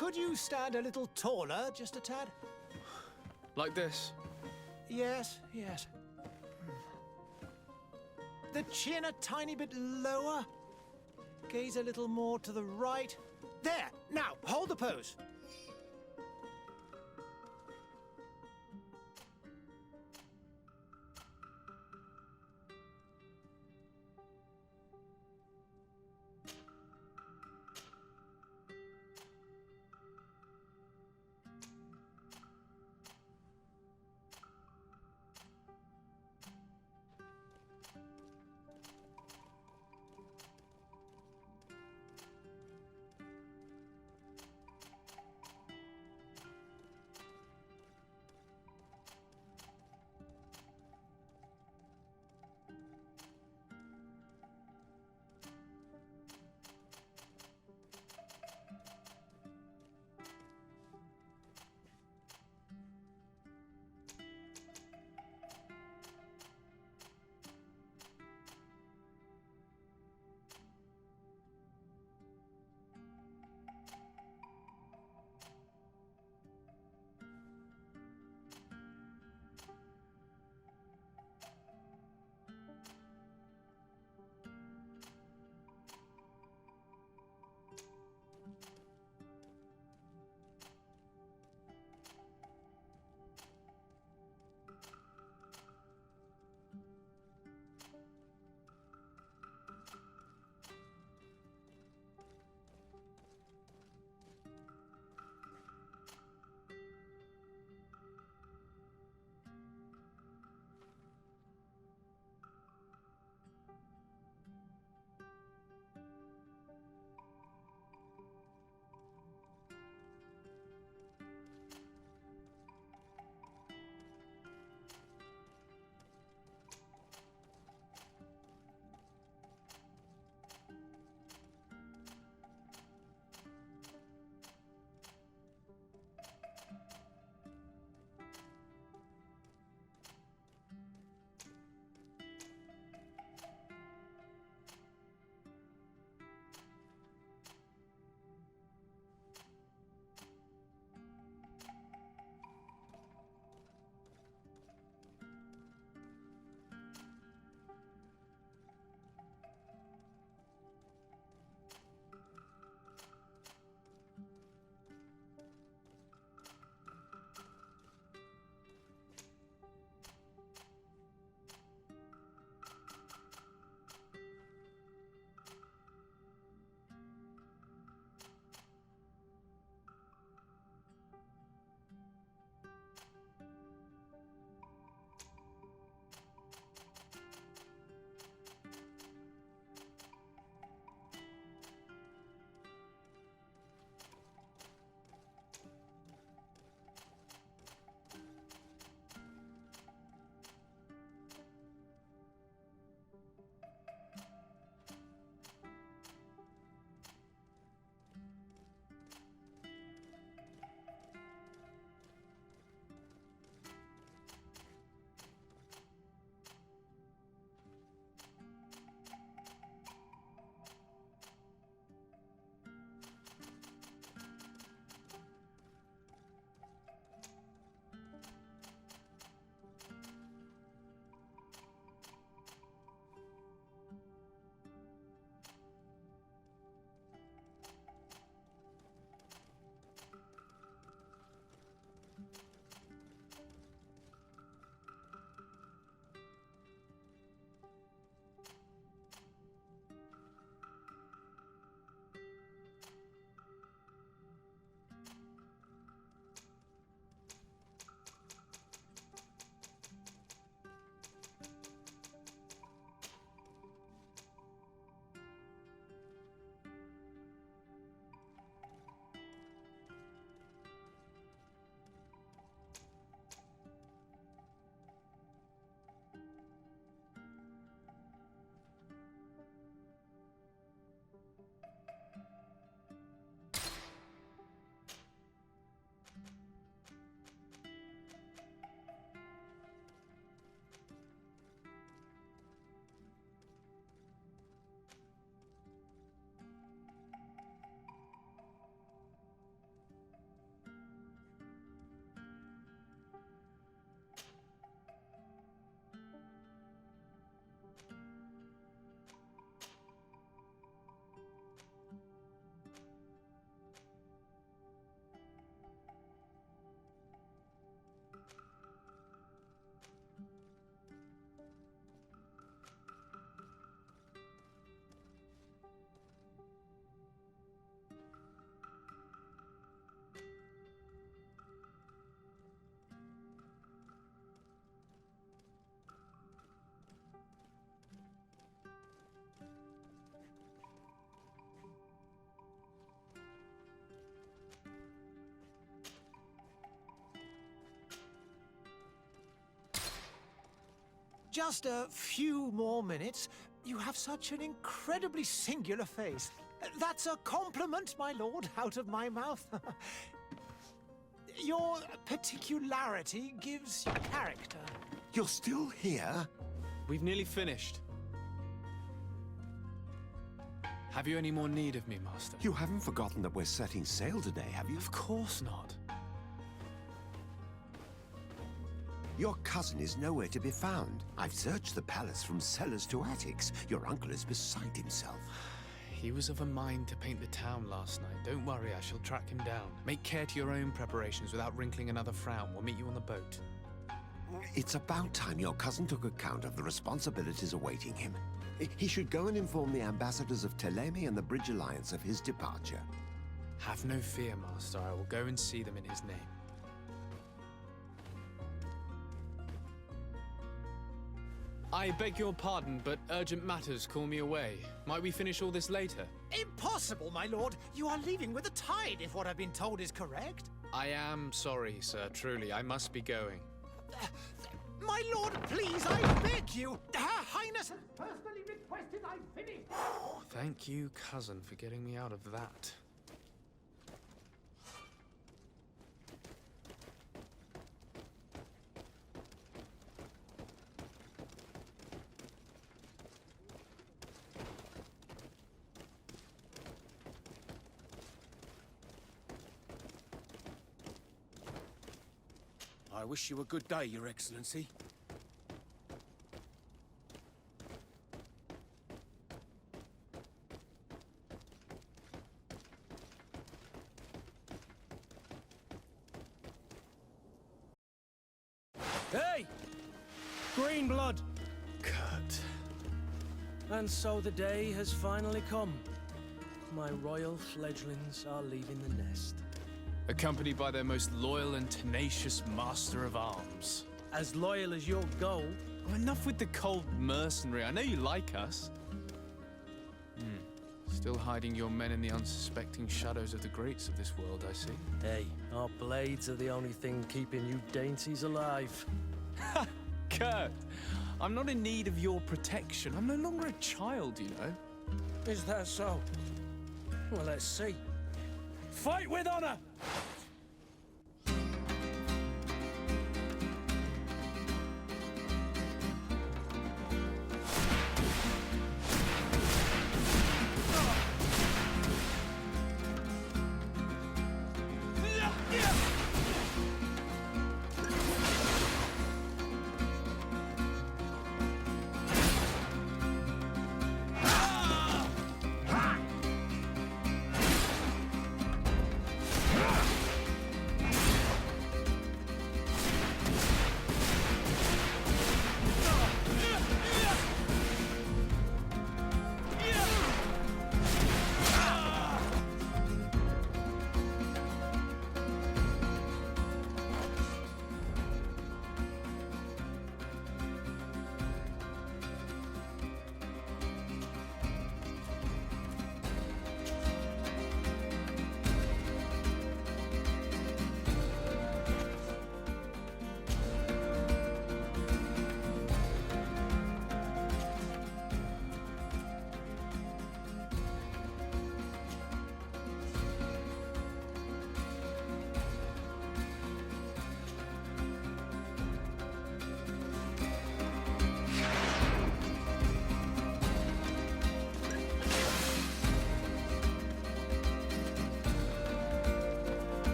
Could you stand a little taller, just a tad? Like this? Yes, yes. The chin a tiny bit lower. Gaze a little more to the right. There! Now, hold the pose. Just a few more minutes. You have such an incredibly singular face. That's a compliment, my lord, out of my mouth. Your particularity gives you character. You're still here? We've nearly finished. Have you any more need of me, Master? You haven't forgotten that we're setting sail today, have you? Of course not. Your cousin is nowhere to be found. I've searched the palace from cellars to attics. Your uncle is beside himself. He was of a mind to paint the town last night. Don't worry, I shall track him down. Make care to your own preparations without wrinkling another frown. We'll meet you on the boat. It's about time your cousin took account of the responsibilities awaiting him. He should go and inform the ambassadors of Teleme and the Bridge Alliance of his departure. Have no fear, Master. I will go and see them in his name. I beg your pardon, but urgent matters call me away. Might we finish all this later? Impossible, my lord. You are leaving with the tide, if what I've been told is correct. I am sorry, sir. Truly, I must be going. My lord, please, I beg you. Her Highness has personally requested I finish. Thank you, cousin, for getting me out of that. I wish you a good day, Your Excellency. Hey! Green blood! Kurt. And so the day has finally come. My royal fledglings are leaving the nest. Accompanied by their most loyal and tenacious master of arms. As loyal as your goal. Oh, enough with the cold mercenary. I know you like us. Still hiding your men in the unsuspecting shadows of the greats of this world, I see. Hey, our blades are the only thing keeping you dainties alive. Ha! Kurt! I'm not in need of your protection. I'm no longer a child, you know. Is that so? Well, let's see. Fight with honor!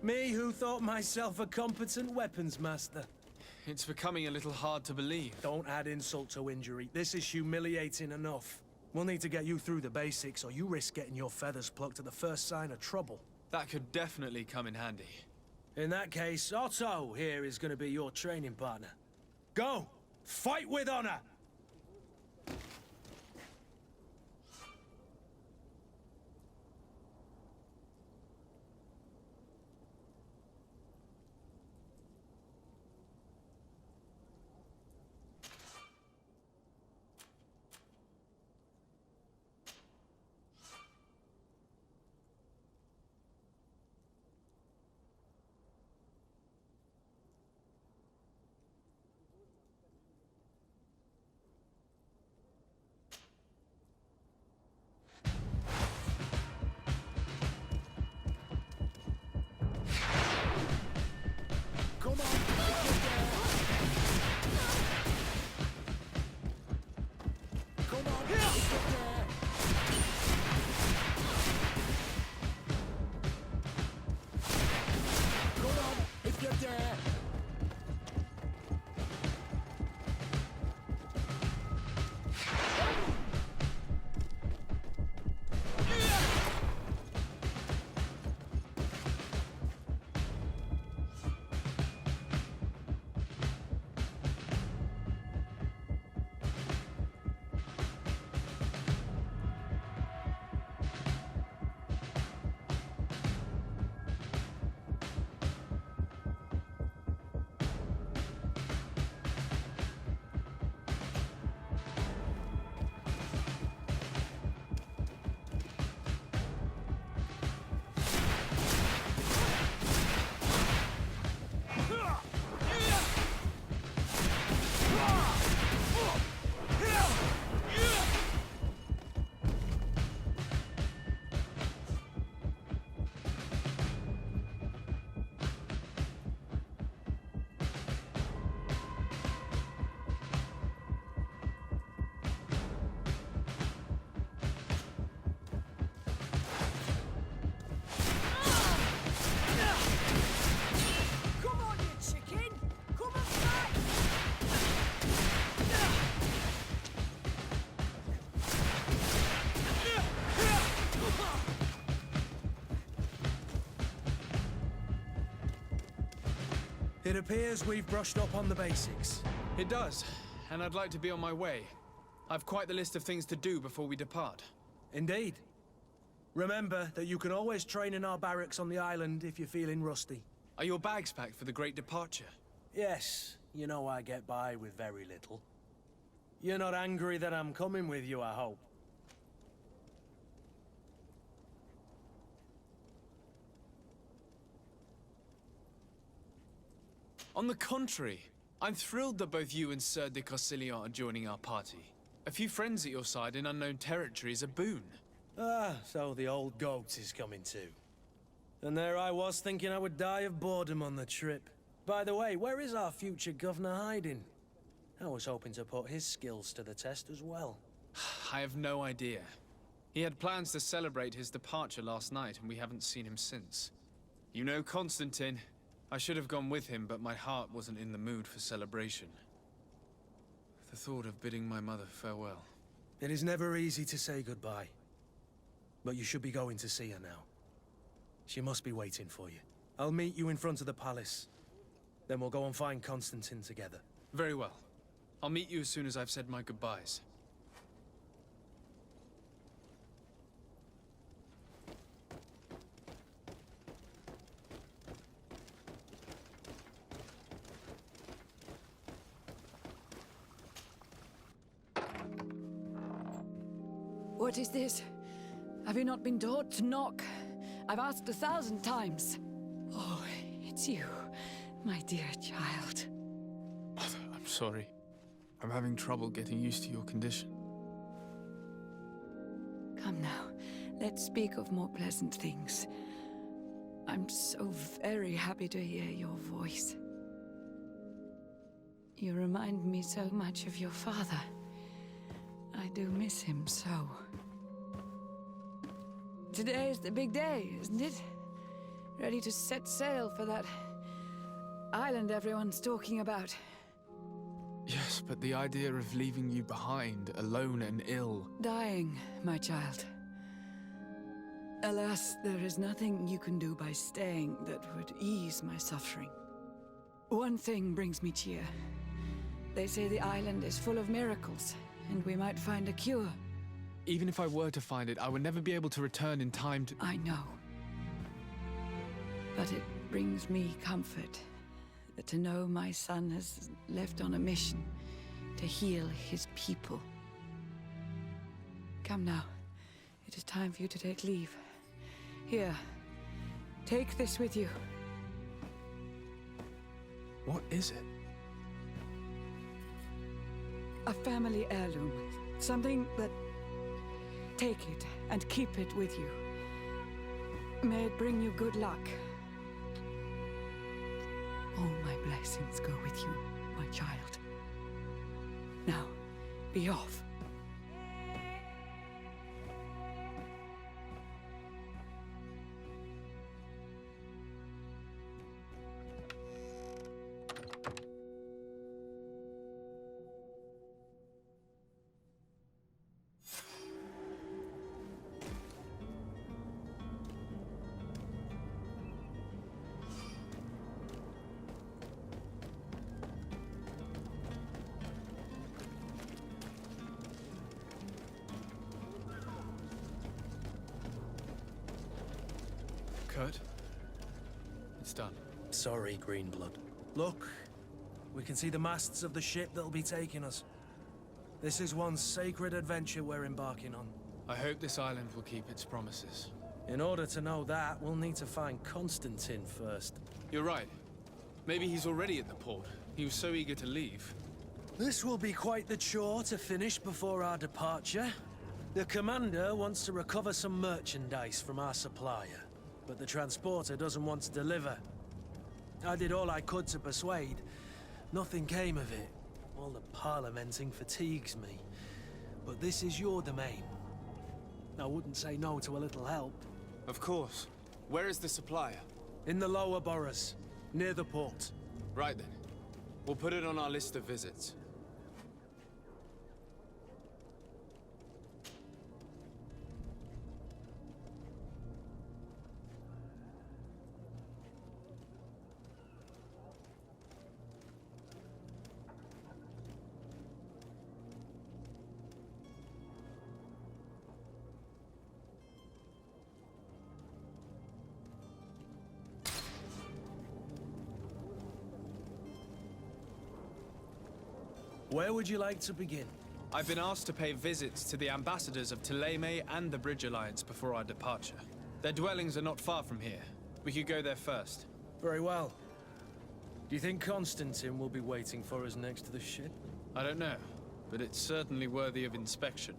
Me who thought myself a competent weapons master. It's becoming a little hard to believe. Don't add insult to injury. This is humiliating enough. We'll need to get you through the basics, or you risk getting your feathers plucked at the first sign of trouble. That could definitely come in handy. In that case, Otto here is going to be your training partner. Go! Fight with honor! It appears we've brushed up on the basics. It does, and I'd like to be on my way. I've quite the list of things to do before we depart. Indeed. Remember that you can always train in our barracks on the island if you're feeling rusty. Are your bags packed for the great departure? Yes, you know I get by with very little. You're not angry that I'm coming with you, I hope. On the contrary, I'm thrilled that both you and Sir de Corsilion are joining our party. A few friends at your side in unknown territory is a boon. Ah, so the old goat is coming too. And there I was thinking I would die of boredom on the trip. By the way, where is our future governor hiding? I was hoping to put his skills to the test as well. I have no idea. He had plans to celebrate his departure last night, and we haven't seen him since. You know Constantine. I should have gone with him, but my heart wasn't in the mood for celebration. The thought of bidding my mother farewell. It is never easy to say goodbye. But you should be going to see her now. She must be waiting for you. I'll meet you in front of the palace. Then we'll go and find Constantine together. Very well. I'll meet you as soon as I've said my goodbyes. What is this? Have you not been taught to knock? I've asked 1,000 times. Oh, it's you, my dear child. Mother, I'm sorry. I'm having trouble getting used to your condition. Come now, let's speak of more pleasant things. I'm so very happy to hear your voice. You remind me so much of your father. I do miss him so. Today is the big day, isn't it? Ready to set sail for that island everyone's talking about. Yes, but the idea of leaving you behind, alone and ill... Dying, my child. Alas, there is nothing you can do by staying that would ease my suffering. One thing brings me cheer. They say the island is full of miracles, and we might find a cure. Even if I were to find it, I would never be able to return in time to... I know. But it brings me comfort to know my son has left on a mission to heal his people. Come now. It is time for you to take leave. Here, take this with you. What is it? A family heirloom. Something that... Take it and keep it with you. May it bring you good luck. All my blessings go with you, my child. Now, be off. Kurt? It's done. Sorry, Greenblood. Look, we can see the masts of the ship that'll be taking us. This is one sacred adventure we're embarking on. I hope this island will keep its promises. In order to know that, we'll need to find Constantine first. You're right. Maybe he's already at the port. He was so eager to leave. This will be quite the chore to finish before our departure. The commander wants to recover some merchandise from our supplier, but the transporter doesn't want to deliver. I did all I could to persuade. Nothing came of it. All the parliamenting fatigues me. But this is your domain. I wouldn't say no to a little help. Of course. Where is the supplier? In the lower boroughs, near the port. Right then. We'll put it on our list of visits. Where would you like to begin? I've been asked to pay visits to the ambassadors of Thélème and the Bridge Alliance before our departure. Their dwellings are not far from here. We could go there first. Very well. Do you think Constantine will be waiting for us next to the ship? I don't know, but it's certainly worthy of inspection.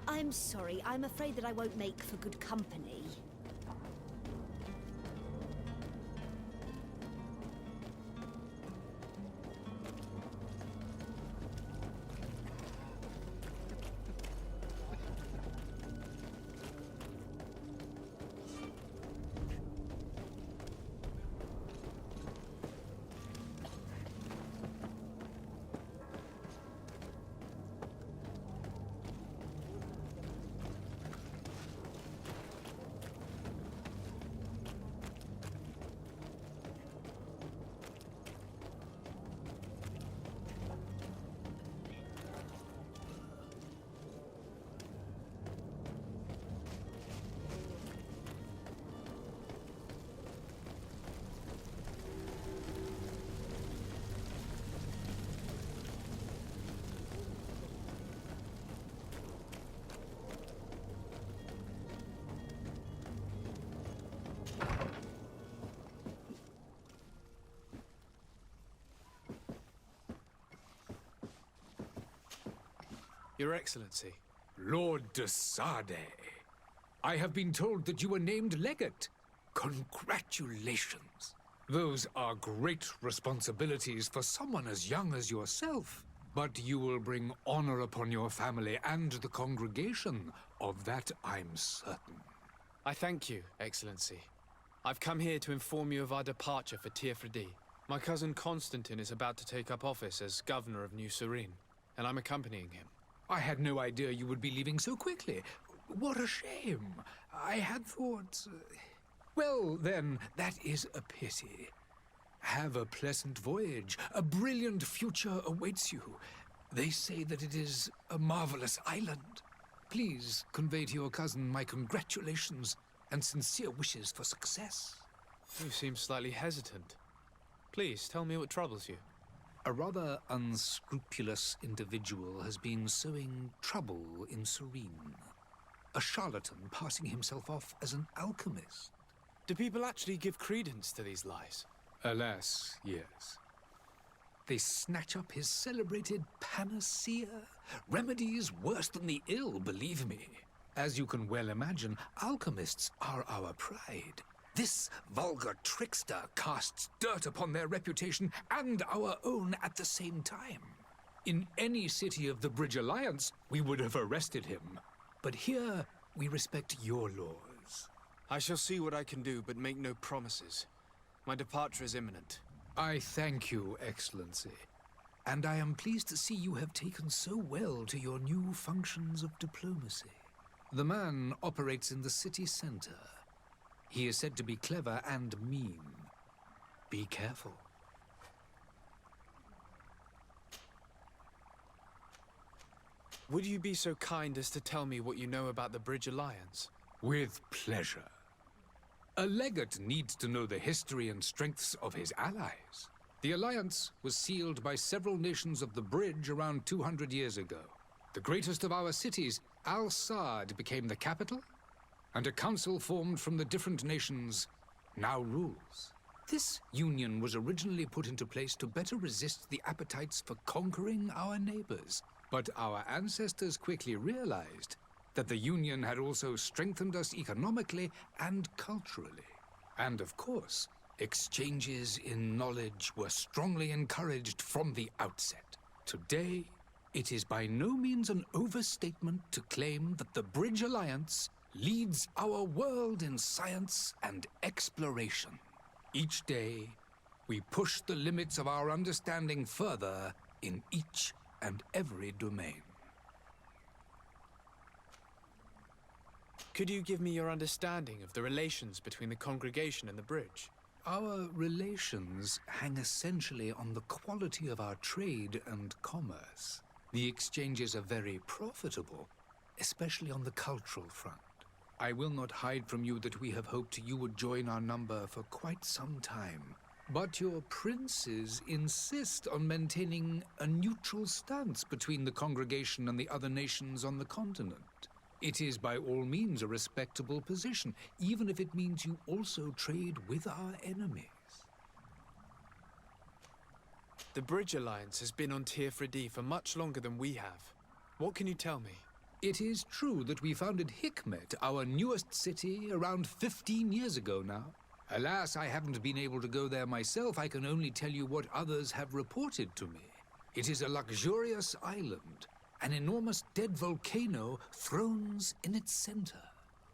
I'm sorry, I'm afraid that I won't make for good company. Your Excellency. Lord de Sade, I have been told that you were named legate. Congratulations. Those are great responsibilities for someone as young as yourself. But you will bring honor upon your family and the congregation. Of that, I'm certain. I thank you, Excellency. I've come here to inform you of our departure for Tirfredi. My cousin Constantine is about to take up office as governor of New Serene, and I'm accompanying him. I had no idea you would be leaving so quickly. What a shame. I had thought... Well, then, that is a pity. Have a pleasant voyage. A brilliant future awaits you. They say that it is a marvelous island. Please convey to your cousin my congratulations and sincere wishes for success. You seem slightly hesitant. Please, tell me what troubles you. A rather unscrupulous individual has been sowing trouble in Serene. A charlatan passing himself off as an alchemist. Do people actually give credence to these lies? Alas, yes. They snatch up his celebrated panacea. Remedies worse than the ill, believe me. As you can well imagine, alchemists are our pride. This vulgar trickster casts dirt upon their reputation and our own at the same time. In any city of the Bridge Alliance, we would have arrested him. But here, we respect your laws. I shall see what I can do, but make no promises. My departure is imminent. I thank you, Excellency. And I am pleased to see you have taken so well to your new functions of diplomacy. The man operates in the city center. He is said to be clever and mean. Be careful. Would you be so kind as to tell me what you know about the Bridge Alliance? With pleasure. A legate needs to know the history and strengths of his allies. The alliance was sealed by several nations of the Bridge around 200 years ago. The greatest of our cities, Al-Sad, became the capital, and a council formed from the different nations now rules. This union was originally put into place to better resist the appetites for conquering our neighbors. But our ancestors quickly realized that the union had also strengthened us economically and culturally. And of course, exchanges in knowledge were strongly encouraged from the outset. Today, it is by no means an overstatement to claim that the Bridge Alliance leads our world in science and exploration. Each day, we push the limits of our understanding further in each and every domain. Could you give me your understanding of the relations between the congregation and the bridge? Our relations hang essentially on the quality of our trade and commerce. The exchanges are very profitable, especially on the cultural front. I will not hide from you that we have hoped you would join our number for quite some time. But your princes insist on maintaining a neutral stance between the congregation and the other nations on the continent. It is by all means a respectable position, even if it means you also trade with our enemies. The Bridge Alliance has been on Tirfredi for much longer than we have. What can you tell me? It is true that we founded Hikmet, our newest city, around 15 years ago now. Alas, I haven't been able to go there myself. I can only tell you what others have reported to me. It is a luxurious island. An enormous dead volcano thrones in its center.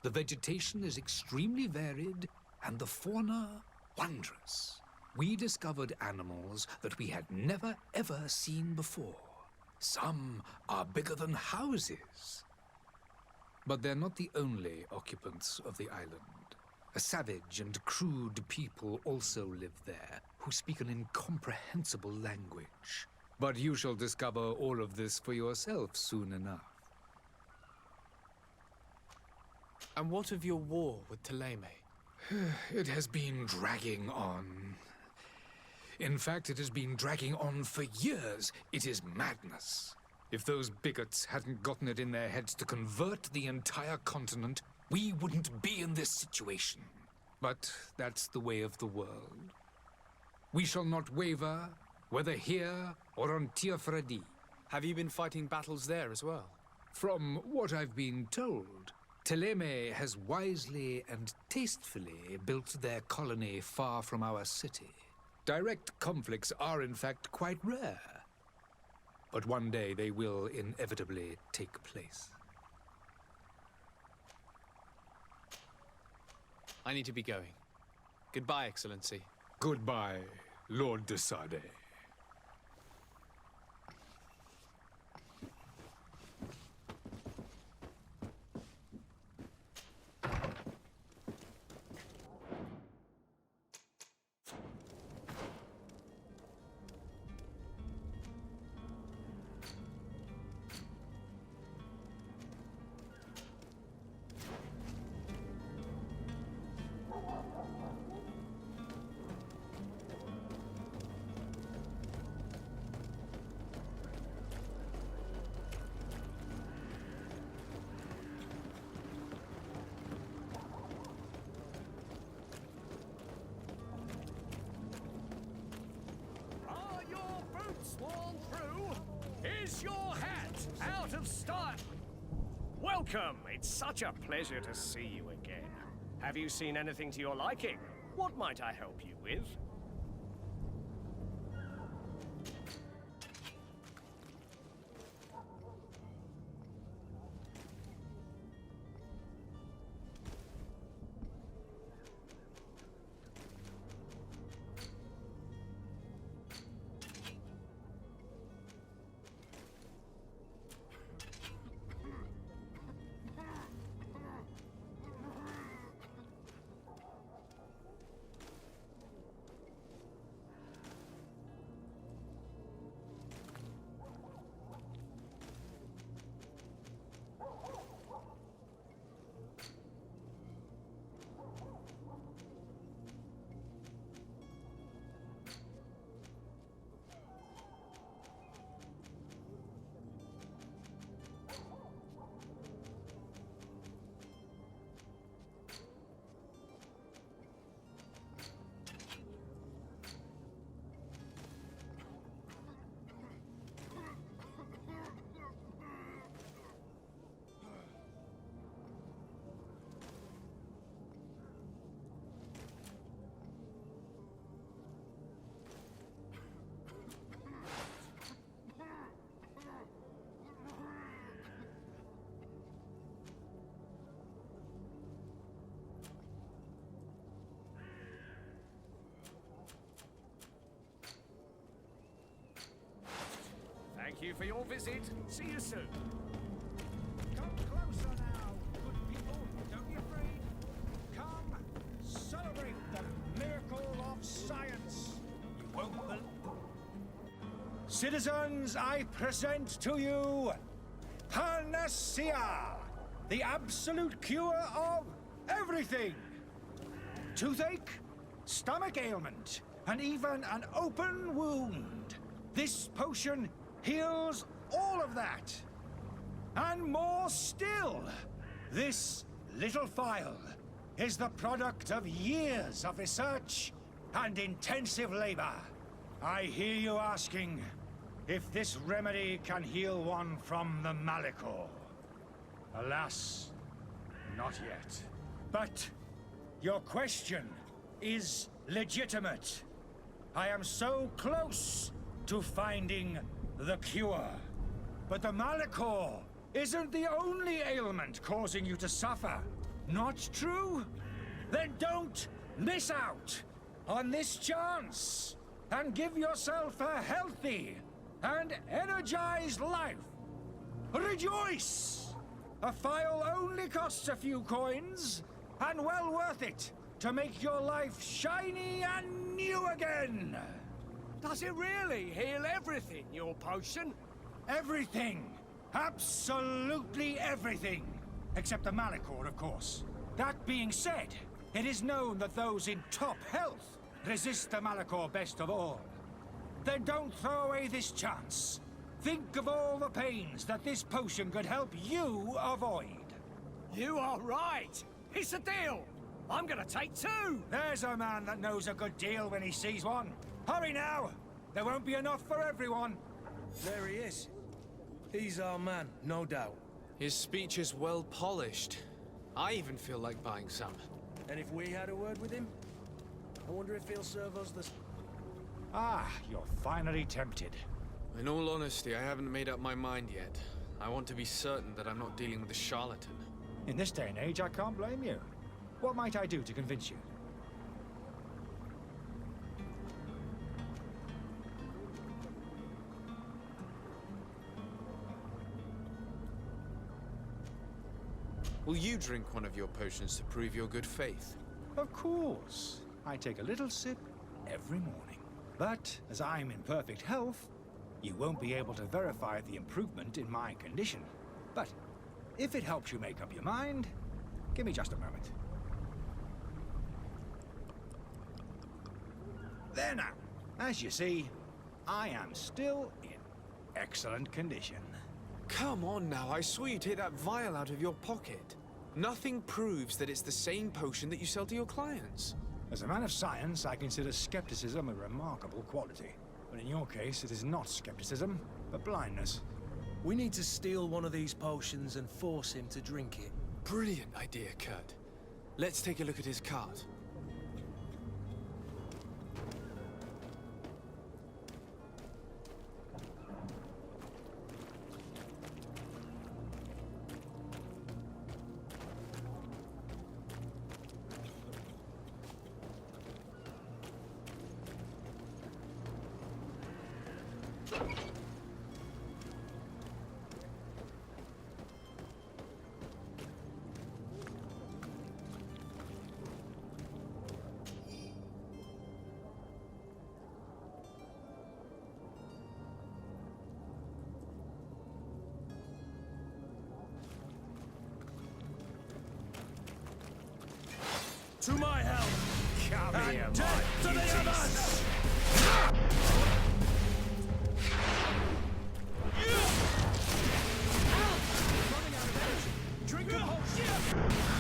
The vegetation is extremely varied, and the fauna wondrous. We discovered animals that we had never ever seen before. Some are bigger than houses. But they're not the only occupants of the island. A savage and crude people also live there, who speak an incomprehensible language. But you shall discover all of this for yourself soon enough. And what of your war with Thélème? It has been dragging on. In fact, it has been dragging on for years. It is madness. If those bigots hadn't gotten it in their heads to convert the entire continent, we wouldn't be in this situation. But that's the way of the world. We shall not waver, whether here or on Tirfredi. Have you been fighting battles there as well? From what I've been told, Thélème has wisely and tastefully built their colony far from our city. Direct conflicts are, in fact, quite rare. But one day they will inevitably take place. I need to be going. Goodbye, Excellency. Goodbye, Lord de Sade. Sworn through? Is your hat out of style? Welcome! It's such a pleasure to see you again. Have you seen anything to your liking? What might I help you with? you for your visit. See you soon. Come closer now, good people. Don't be afraid. Come, celebrate the miracle of science. You won't believe. Citizens, I present to you Panacea, the absolute cure of everything. Toothache, stomach ailment, and even an open wound. This potion heals all of that. And more still, this little phial is the product of years of research and intensive labor. I hear you asking if this remedy can heal one from the Malachor. Alas, not yet. But your question is legitimate. I am so close to finding the cure. But the Malachor isn't the only ailment causing you to suffer. Not true? Then don't miss out on this chance and give yourself a healthy and energized life. Rejoice! A phial only costs a few coins, and well worth it to make your life shiny and new again. Does it really heal everything, your potion? Everything. Absolutely everything. Except the Malachor, of course. That being said, it is known that those in top health resist the Malachor best of all. Then don't throw away this chance. Think of all the pains that this potion could help you avoid. You are right. It's a deal. I'm gonna take two. There's a man that knows a good deal when he sees one. Hurry now. There won't be enough for everyone. There he is. He's our man, no doubt. His speech is well polished. I even feel like buying some. And if we had a word with him, I wonder if he'll serve us the... Ah, you're finally tempted. In all honesty, I haven't made up my mind yet. I want to be certain that I'm not dealing with a charlatan. In this day and age, I can't blame you. What might I do to convince you? Will you drink one of your potions to prove your good faith? Of course. I take a little sip every morning. But as I'm in perfect health, you won't be able to verify the improvement in my condition. But if it helps you make up your mind, give me just a moment. There now. As you see, I am still in excellent condition. Come on now, I swear you take that vial out of your pocket. Nothing proves that it's the same potion that you sell to your clients. As a man of science, I consider skepticism a remarkable quality. But in your case, it is not skepticism, but blindness. We need to steal one of these potions and force him to drink it. Brilliant idea, Kurt. Let's take a look at his cart. To my help! Come And here, death to the others! Running out of energy. Drink a potion.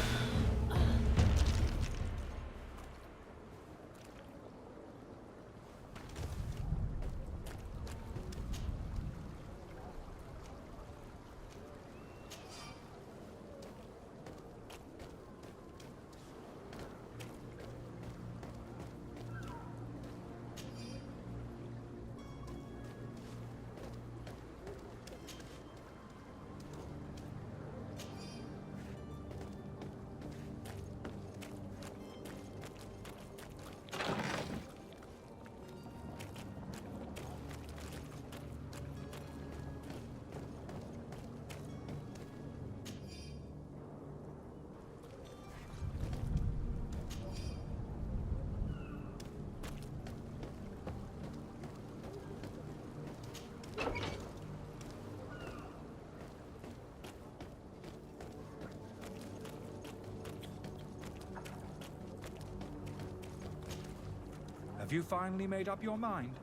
Have you finally made up your mind?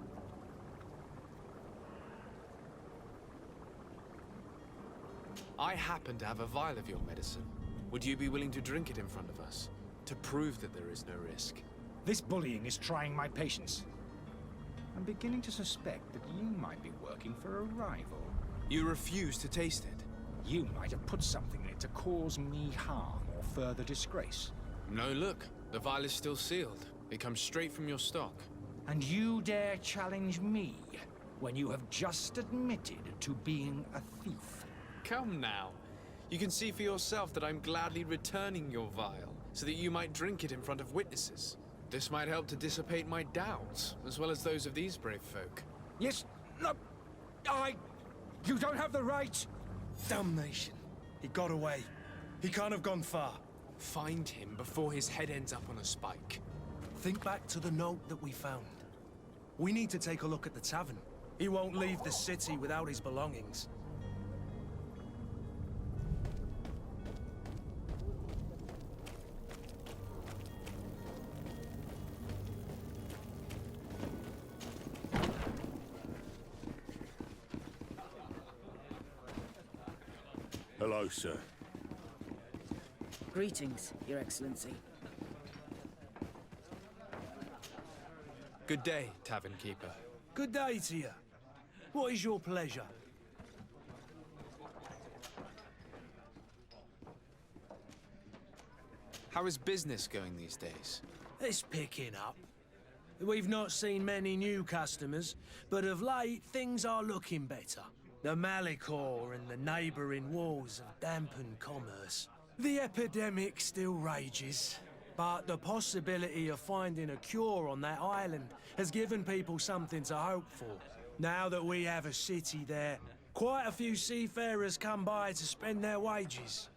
I happen to have a vial of your medicine. Would you be willing to drink it in front of us? To prove that there is no risk? This bullying is trying my patience. I'm beginning to suspect that you might be working for a rival. You refuse to taste it? You might have put something in it to cause me harm or further disgrace. No, look. The vial is still sealed. It comes straight from your stock. And you dare challenge me when you have just admitted to being a thief? Come now. You can see for yourself that I'm gladly returning your vial, so that you might drink it in front of witnesses. This might help to dissipate my doubts, as well as those of these brave folk. Yes, no, You don't have the right! Damnation. He got away. He can't have gone far. Find him before his head ends up on a spike. Think back to the note that we found. We need to take a look at the tavern. He won't leave the city without his belongings. Hello, sir. Greetings, Your Excellency. Good day, tavern keeper. Good day to you. What is your pleasure? How is business going these days? It's picking up. We've not seen many new customers, but of late things are looking better. The Malicor and the neighbouring wars have dampened commerce. The epidemic still rages, but the possibility of finding a cure on that island has given people something to hope for. Now that we have a city there, quite a few seafarers come by to spend their wages.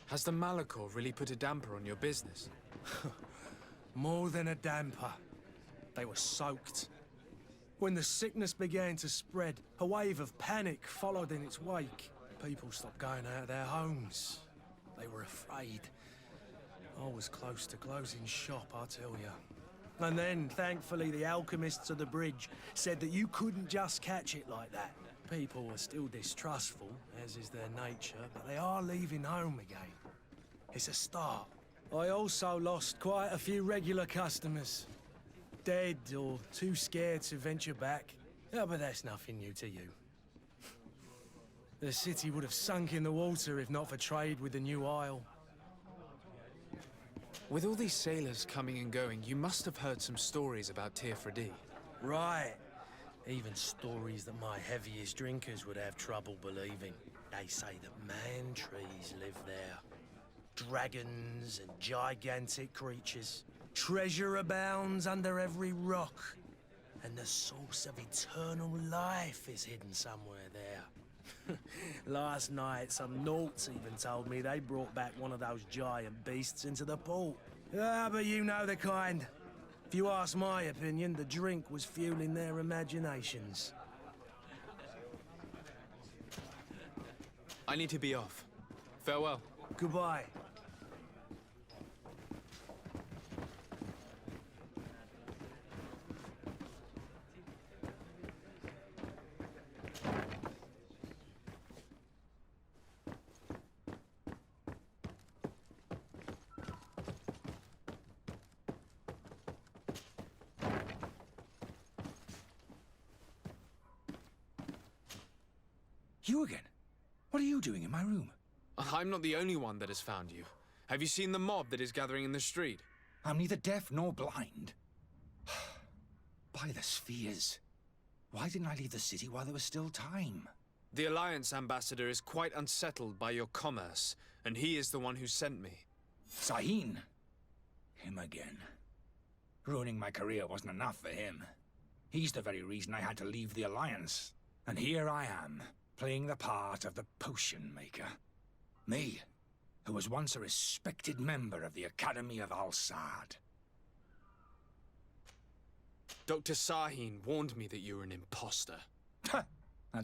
Has the Malicor really put a damper on your business? More than a damper. They were soaked. When the sickness began to spread, a wave of panic followed in its wake. People stopped going out of their homes. They were afraid. I was close to closing shop, I tell you. And then, thankfully, the alchemists of the bridge said that you couldn't just catch it like that. People are still distrustful, as is their nature, but they are leaving home again. It's a start. I also lost quite a few regular customers. Dead or too scared to venture back. Yeah, but that's nothing new to you. The city would have sunk in the water if not for trade with the new isle. With all these sailors coming and going, you must have heard some stories about Tirfredi. Right. Even stories that my heaviest drinkers would have trouble believing. They say that man-trees live there. Dragons and gigantic creatures. Treasure abounds under every rock. And the source of eternal life is hidden somewhere there. Last night, some Nauts even told me they brought back one of those giant beasts into the port. Ah, but you know the kind. If you ask my opinion, the drink was fueling their imaginations. I need to be off. Farewell. Goodbye. You again? What are you doing in my room? I'm not the only one that has found you. Have you seen the mob that is gathering in the street? I'm neither deaf nor blind. By the spheres. Why didn't I leave the city while there was still time? The Alliance ambassador is quite unsettled by your commerce, and he is the one who sent me. Sahin. Him again. Ruining my career wasn't enough for him. He's the very reason I had to leave the Alliance. And here I am, playing the part of the potion maker. Me, who was once a respected member of the Academy of Al-Sad. Dr. Sahin warned me that you were an imposter. That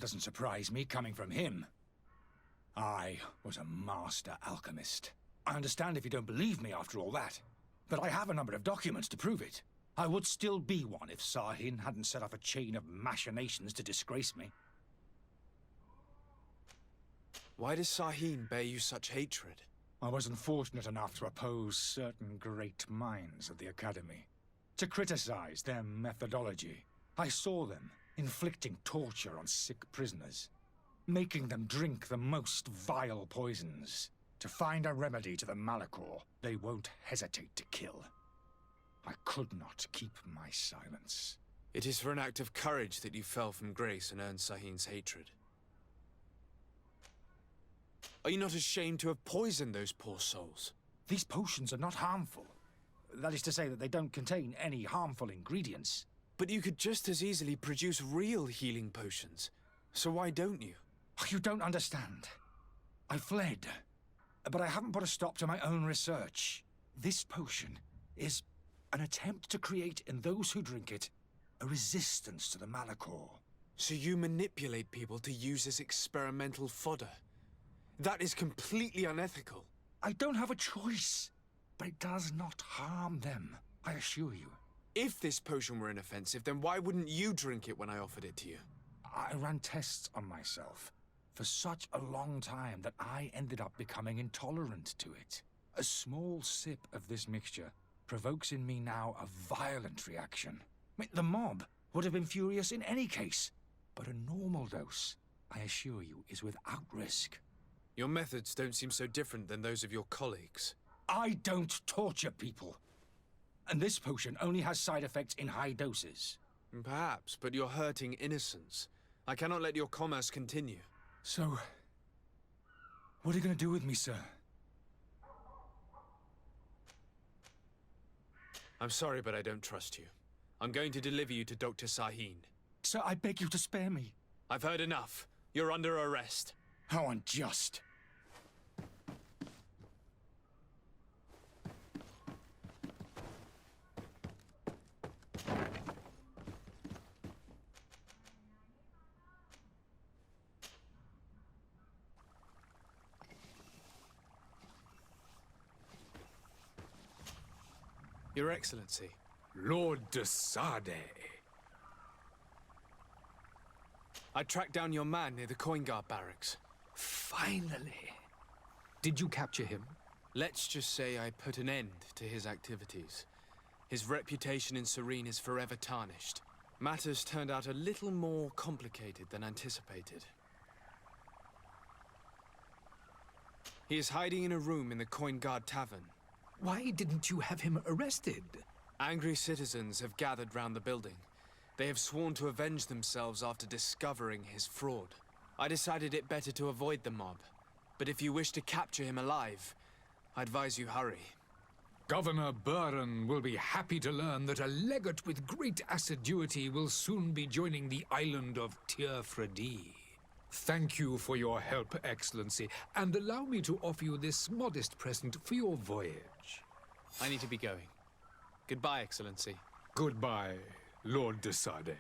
doesn't surprise me, coming from him. I was a master alchemist. I understand if you don't believe me after all that. but I have a number of documents to prove it. I would still be one if Sahin hadn't set off a chain of machinations to disgrace me. Why does Sahin bear you such hatred? I was unfortunate enough to oppose certain great minds of the Academy, to criticize their methodology. I saw them inflicting torture on sick prisoners, making them drink the most vile poisons. To find a remedy to the Malachor, they won't hesitate to kill. I could not keep my silence. It is for an act of courage that you fell from grace and earned Sahin's hatred. Are you not ashamed to have poisoned those poor souls? These potions are not harmful. That is to say that they don't contain any harmful ingredients. But you could just as easily produce real healing potions. So why don't you? You don't understand. I fled, but I haven't put a stop to my own research. This potion is an attempt to create in those who drink it a resistance to the Malachor. So you manipulate people to use as experimental fodder? That is completely unethical. I don't have a choice, but it does not harm them, I assure you. If this potion were inoffensive, then why wouldn't you drink it when I offered it to you? I ran tests on myself for such a long time that I ended up becoming intolerant to it. A small sip of this mixture provokes in me now a violent reaction. The mob would have been furious in any case, but a normal dose, I assure you, is without risk. Your methods don't seem so different than those of your colleagues. I don't torture people. And this potion only has side effects in high doses. Perhaps, but you're hurting innocents. I cannot let your commerce continue. So, what are you going to do with me, sir? I'm sorry, but I don't trust you. I'm going to deliver you to Dr. Sahin. Sir, I beg you to spare me. I've heard enough. You're under arrest. How unjust. Your Excellency. Lord de Sade. I tracked down your man near the Coin Guard barracks. Finally. Did you capture him? Let's just say I put an end to his activities. His reputation in Serene is forever tarnished. Matters turned out a little more complicated than anticipated. He is hiding in a room in the Coin Guard Tavern. Why didn't you have him arrested? Angry citizens have gathered round the building. They have sworn to avenge themselves after discovering his fraud. I decided it better to avoid the mob. But if you wish to capture him alive, I advise you hurry. Governor Buren will be happy to learn that a legate with great assiduity will soon be joining the island of Tir-Fredi. Thank you for your help, Excellency, and allow me to offer you this modest present for your voyage. I need to be going. Goodbye, Excellency. Goodbye, Lord de Sade.